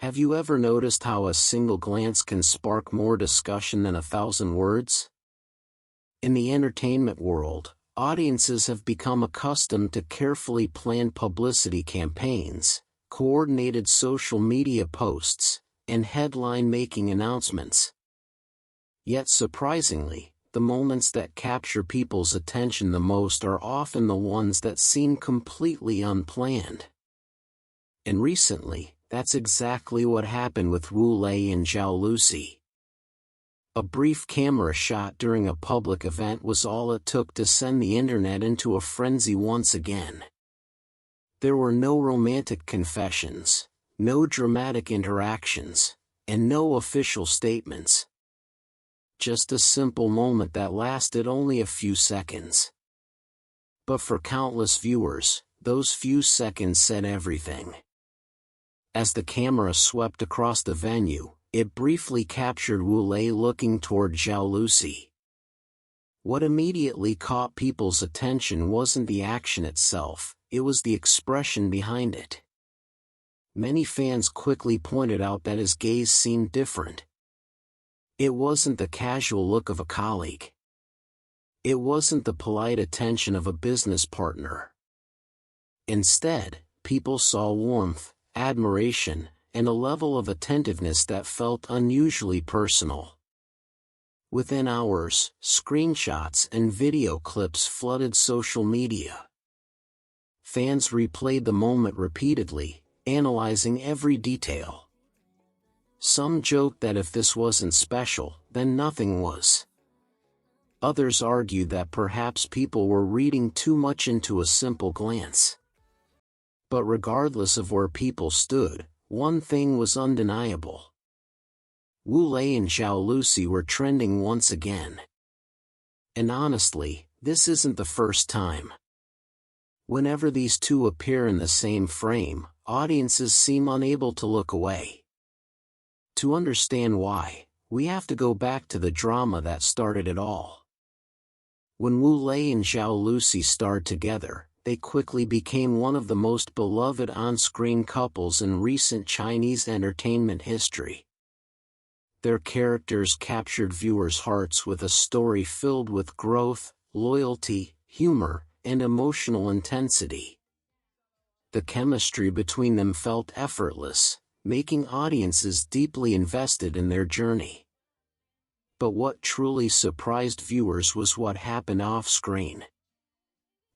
Have you ever noticed how a single glance can spark more discussion than 1,000 words? In the entertainment world, audiences have become accustomed to carefully planned publicity campaigns, coordinated social media posts, and headline-making announcements. Yet surprisingly, the moments that capture people's attention the most are often the ones that seem completely unplanned. And recently, that's exactly what happened with Wu Lei and Zhao Lusi. A brief camera shot during a public event was all it took to send the internet into a frenzy once again. There were no romantic confessions, no dramatic interactions, and no official statements. Just a simple moment that lasted only a few seconds. But for countless viewers, those few seconds said everything. As the camera swept across the venue, it briefly captured Wu Lei looking toward Zhao Lusi. What immediately caught people's attention wasn't the action itself, it was the expression behind it. Many fans quickly pointed out that his gaze seemed different. It wasn't the casual look of a colleague. It wasn't the polite attention of a business partner. Instead, people saw warmth, admiration, and a level of attentiveness that felt unusually personal. Within hours, screenshots and video clips flooded social media. Fans replayed the moment repeatedly, analyzing every detail. Some joked that if this wasn't special, then nothing was. Others argued that perhaps people were reading too much into a simple glance. But regardless of where people stood, one thing was undeniable. Wu Lei and Zhao Lusi were trending once again. And honestly, this isn't the first time. Whenever these two appear in the same frame, audiences seem unable to look away. To understand why, we have to go back to the drama that started it all. When Wu Lei and Zhao Lusi starred together, they quickly became one of the most beloved on-screen couples in recent Chinese entertainment history. Their characters captured viewers' hearts with a story filled with growth, loyalty, humor, and emotional intensity. The chemistry between them felt effortless, making audiences deeply invested in their journey. But what truly surprised viewers was what happened off-screen.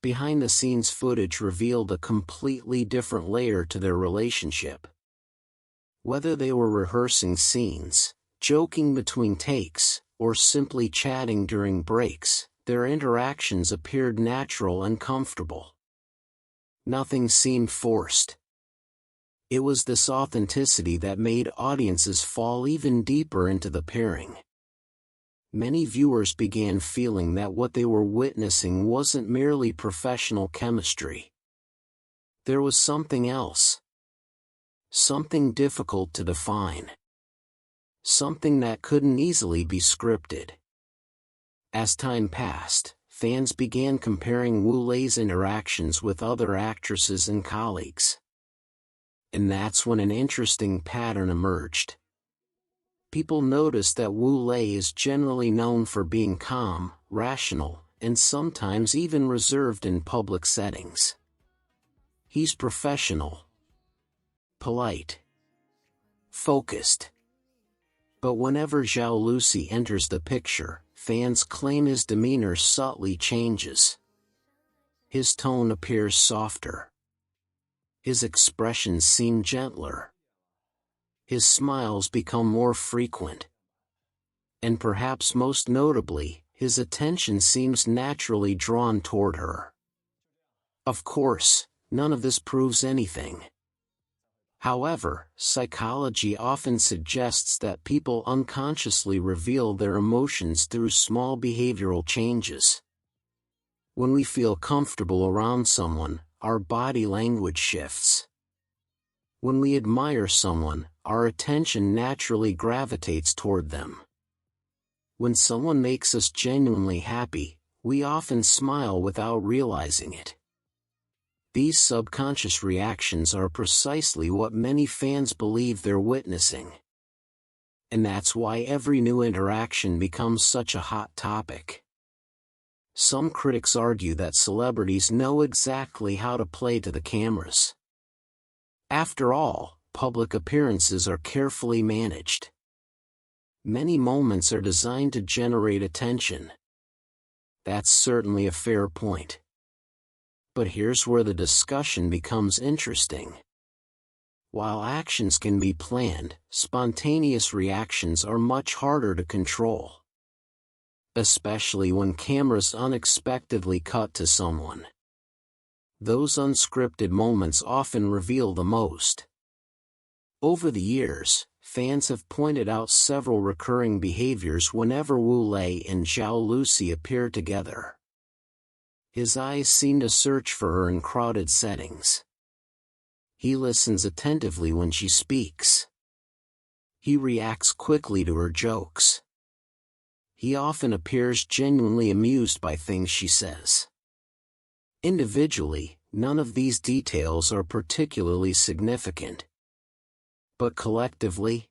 Behind-the-scenes footage revealed a completely different layer to their relationship. Whether they were rehearsing scenes, joking between takes, or simply chatting during breaks, their interactions appeared natural and comfortable. Nothing seemed forced. It was this authenticity that made audiences fall even deeper into the pairing. Many viewers began feeling that what they were witnessing wasn't merely professional chemistry. There was something else. Something difficult to define. Something that couldn't easily be scripted. As time passed, fans began comparing Wu Lei's interactions with other actresses and colleagues. And that's when an interesting pattern emerged. People noticed that Wu Lei is generally known for being calm, rational, and sometimes even reserved in public settings. He's professional, polite, focused. But whenever Zhao Lusi enters the picture, fans claim his demeanor subtly changes. His tone appears softer. His expressions seem gentler. His smiles become more frequent. And perhaps most notably, his attention seems naturally drawn toward her. Of course, none of this proves anything. However, psychology often suggests that people unconsciously reveal their emotions through small behavioral changes. When we feel comfortable around someone, our body language shifts. When we admire someone, our attention naturally gravitates toward them. When someone makes us genuinely happy, we often smile without realizing it. These subconscious reactions are precisely what many fans believe they're witnessing. And that's why every new interaction becomes such a hot topic. Some critics argue that celebrities know exactly how to play to the cameras. After all, public appearances are carefully managed. Many moments are designed to generate attention. That's certainly a fair point. But here's where the discussion becomes interesting. While actions can be planned, spontaneous reactions are much harder to control. Especially when cameras unexpectedly cut to someone. Those unscripted moments often reveal the most. Over the years, fans have pointed out several recurring behaviors whenever Wu-lei and Zhao Lusi appear together. His eyes seem to search for her in crowded settings. He listens attentively when she speaks. He reacts quickly to her jokes. He often appears genuinely amused by things she says. Individually, none of these details are particularly significant. But collectively,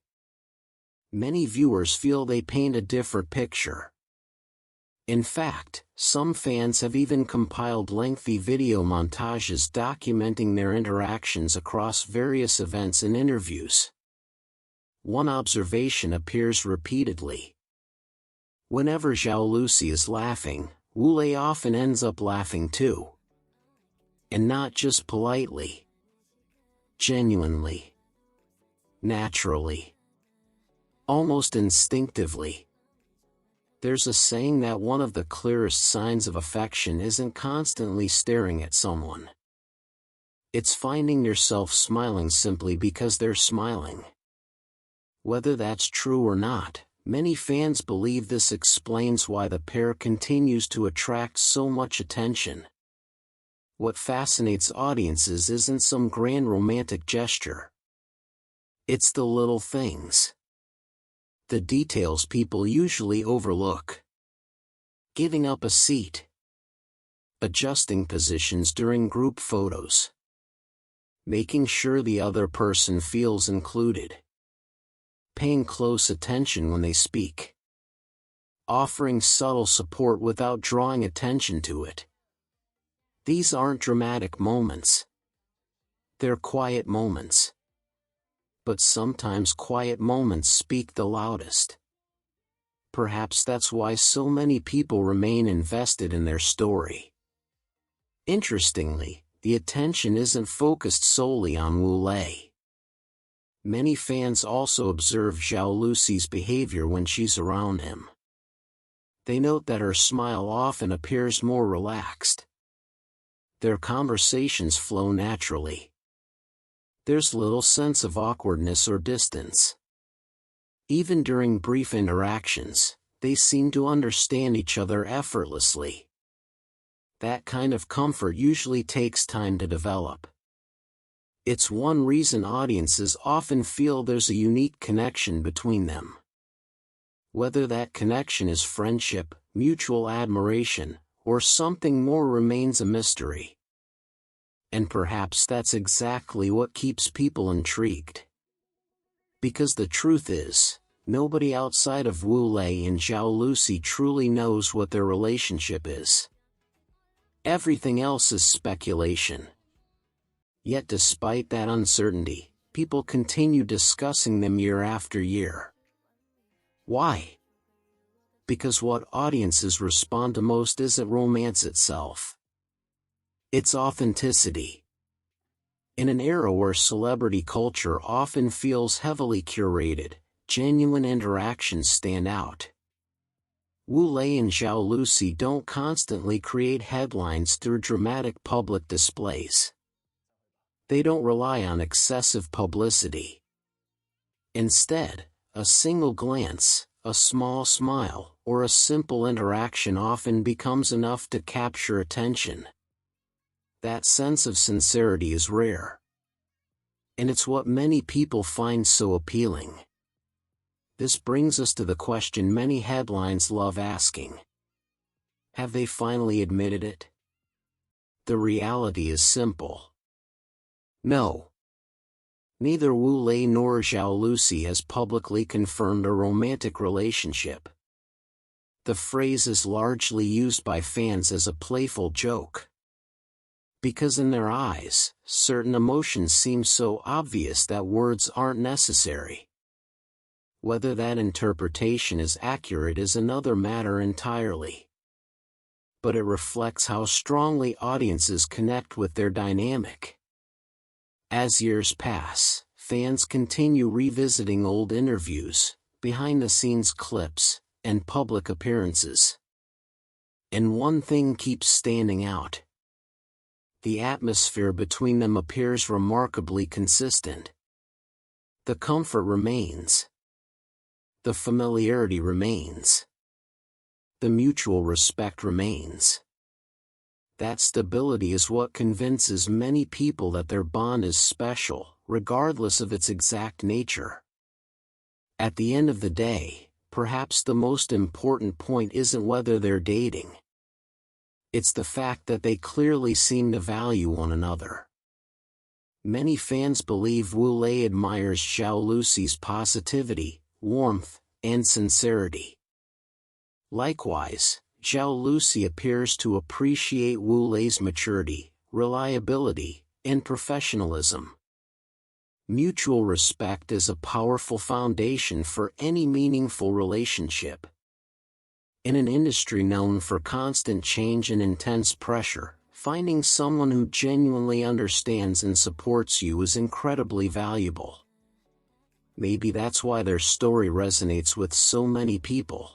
many viewers feel they paint a different picture. In fact, some fans have even compiled lengthy video montages documenting their interactions across various events and interviews. One observation appears repeatedly. Whenever Zhao Lusi is laughing, Wu-lei often ends up laughing too. And not just politely. Genuinely. Naturally. Almost instinctively. There's a saying that one of the clearest signs of affection isn't constantly staring at someone. It's finding yourself smiling simply because they're smiling. Whether that's true or not, many fans believe this explains why the pair continues to attract so much attention. What fascinates audiences isn't some grand romantic gesture. It's the little things. The details people usually overlook. Giving up a seat. Adjusting positions during group photos. Making sure the other person feels included. Paying close attention when they speak. Offering subtle support without drawing attention to it. These aren't dramatic moments. They're quiet moments. But sometimes quiet moments speak the loudest. Perhaps that's why so many people remain invested in their story. Interestingly, the attention isn't focused solely on Wu-lei. Many fans also observe Zhao Lusi's behavior when she's around him. They note that her smile often appears more relaxed. Their conversations flow naturally. There's little sense of awkwardness or distance. Even during brief interactions, they seem to understand each other effortlessly. That kind of comfort usually takes time to develop. It's one reason audiences often feel there's a unique connection between them. Whether that connection is friendship, mutual admiration, or something more remains a mystery. And perhaps that's exactly what keeps people intrigued. Because the truth is, nobody outside of Wu-lei and Zhao Lusi truly knows what their relationship is. Everything else is speculation. Yet despite that uncertainty, people continue discussing them year after year. Why? Because what audiences respond to most isn't romance itself. It's authenticity. In an era where celebrity culture often feels heavily curated, genuine interactions stand out. Wu-lei and Zhao Lusi don't constantly create headlines through dramatic public displays. They don't rely on excessive publicity. Instead, a single glance, a small smile, or a simple interaction often becomes enough to capture attention. That sense of sincerity is rare. And it's what many people find so appealing. This brings us to the question many headlines love asking. Have they finally admitted it? The reality is simple. No. Neither Wu Lei nor Zhao Lusi has publicly confirmed a romantic relationship. The phrase is largely used by fans as a playful joke. Because in their eyes, certain emotions seem so obvious that words aren't necessary. Whether that interpretation is accurate is another matter entirely. But it reflects how strongly audiences connect with their dynamic. As years pass, fans continue revisiting old interviews, behind-the-scenes clips, and public appearances. And one thing keeps standing out. The atmosphere between them appears remarkably consistent. The comfort remains. The familiarity remains. The mutual respect remains. That stability is what convinces many people that their bond is special, regardless of its exact nature. At the end of the day, perhaps the most important point isn't whether they're dating. It's the fact that they clearly seem to value one another. Many fans believe Wu Lei admires Zhao Lusi's positivity, warmth, and sincerity. Likewise, Zhao Lusi appears to appreciate Wu Lei's maturity, reliability, and professionalism. Mutual respect is a powerful foundation for any meaningful relationship. In an industry known for constant change and intense pressure, finding someone who genuinely understands and supports you is incredibly valuable. Maybe that's why their story resonates with so many people.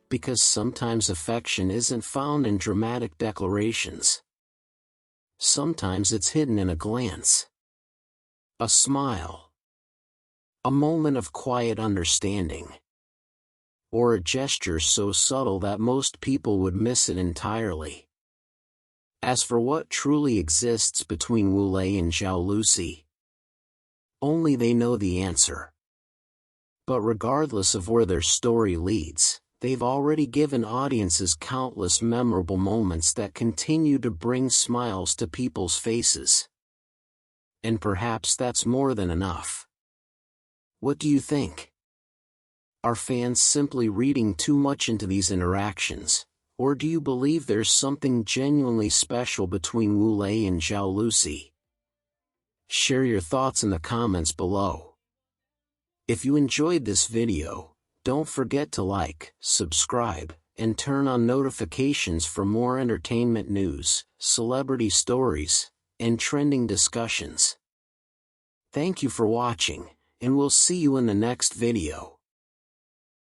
Because sometimes affection isn't found in dramatic declarations. Sometimes it's hidden in a glance. A smile. A moment of quiet understanding. Or a gesture so subtle that most people would miss it entirely. As for what truly exists between Wu Lei and Zhao Lusi, only they know the answer. But regardless of where their story leads, they've already given audiences countless memorable moments that continue to bring smiles to people's faces. And perhaps that's more than enough. What do you think? Are fans simply reading too much into these interactions, or do you believe there's something genuinely special between Wu Lei and Zhao Lusi? Share your thoughts in the comments below. If you enjoyed this video, don't forget to like, subscribe, and turn on notifications for more entertainment news, celebrity stories, and trending discussions. Thank you for watching, and we'll see you in the next video.